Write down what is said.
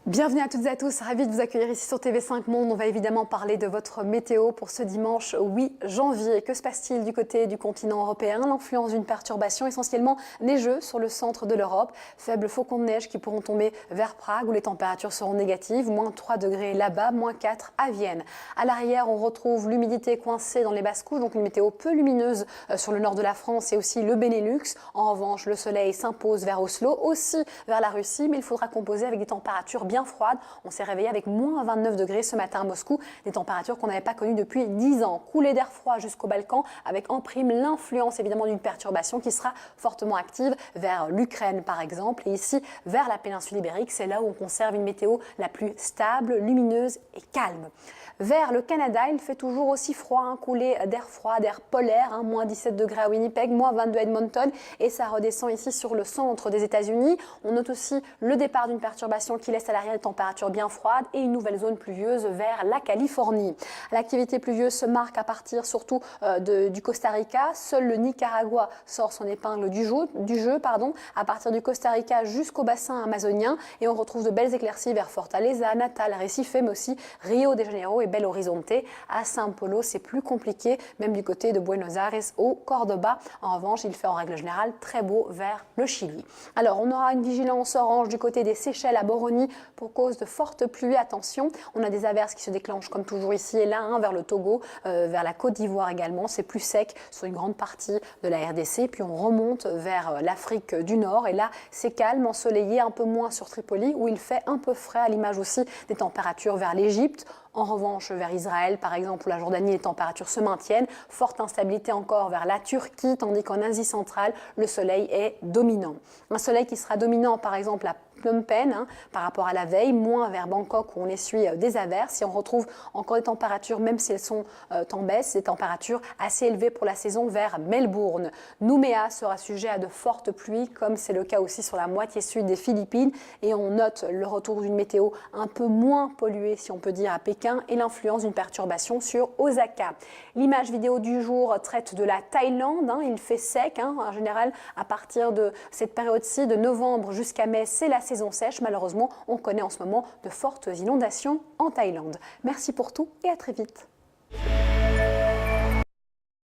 Bienvenue à toutes et à tous, ravi de vous accueillir ici sur TV5 Monde. On va évidemment parler de votre météo pour ce dimanche 8 janvier. Que se passe-t-il du côté du continent européen? L'influence d'une perturbation essentiellement neigeuse sur le centre de l'Europe. Faibles flocons de neige qui pourront tomber vers Prague où les températures seront négatives. Moins 3 degrés là-bas, moins 4 à Vienne. À l'arrière, on retrouve l'humidité coincée dans les basses couches, donc une météo peu lumineuse sur le nord de la France et aussi le Benelux. En revanche, le soleil s'impose vers Oslo, aussi vers la Russie, mais il faudra composer avec des températures bien froide. On s'est réveillé avec moins 29 degrés ce matin à Moscou, des températures qu'on n'avait pas connues depuis 10 ans. Coulée d'air froid jusqu'au Balkan, avec en prime l'influence évidemment d'une perturbation qui sera fortement active vers l'Ukraine par exemple. Et ici, vers la péninsule ibérique, c'est là où on conserve une météo la plus stable, lumineuse et calme. Vers le Canada, il fait toujours aussi froid, coulée d'air froid, d'air polaire, moins 17 degrés à Winnipeg, moins 22 à Edmonton, et ça redescend ici sur le centre des États-Unis. On note aussi le départ d'une perturbation qui laisse à l'arrière des températures bien froides et une nouvelle zone pluvieuse vers la Californie. L'activité pluvieuse se marque à partir surtout du Costa Rica. Seul le Nicaragua sort son épingle du jeu, à partir du Costa Rica jusqu'au bassin amazonien, et on retrouve de belles éclaircies vers Fortaleza, Natal, Recife, mais aussi Rio de Janeiro et Belo Horizonte. À São Paulo, c'est plus compliqué, même du côté de Buenos Aires au Cordoba. En revanche, il fait en règle générale très beau vers le Chili. Alors, on aura une vigilance orange du côté des Seychelles à Boroni pour cause de fortes pluies. Attention, on a des averses qui se déclenchent comme toujours ici et là, vers le Togo, vers la Côte d'Ivoire également. C'est plus sec sur une grande partie de la RDC. Puis on remonte vers l'Afrique du Nord et là, c'est calme, ensoleillé, un peu moins sur Tripoli où il fait un peu frais, à l'image aussi des températures vers l'Égypte. En revanche, vers Israël, par exemple, ou la Jordanie, les températures se maintiennent. Forte instabilité encore vers la Turquie, tandis qu'en Asie centrale, le soleil est dominant. Un soleil qui sera dominant, par exemple, à Phnom Penh, par rapport à la veille, moins vers Bangkok où on essuie des averses. Et on retrouve encore des températures, même si elles sont en baisse, des températures assez élevées pour la saison vers Melbourne. Nouméa sera sujet à de fortes pluies, comme c'est le cas aussi sur la moitié sud des Philippines. Et on note le retour d'une météo un peu moins polluée, si on peut dire, à Pékin, et l'influence d'une perturbation sur Osaka. L'image vidéo du jour traite de la Thaïlande. Il fait sec, en général, à partir de cette période-ci, de novembre jusqu'à mai, c'est la saison sèche. Malheureusement, on connaît en ce moment de fortes inondations en Thaïlande. Merci pour tout et à très vite.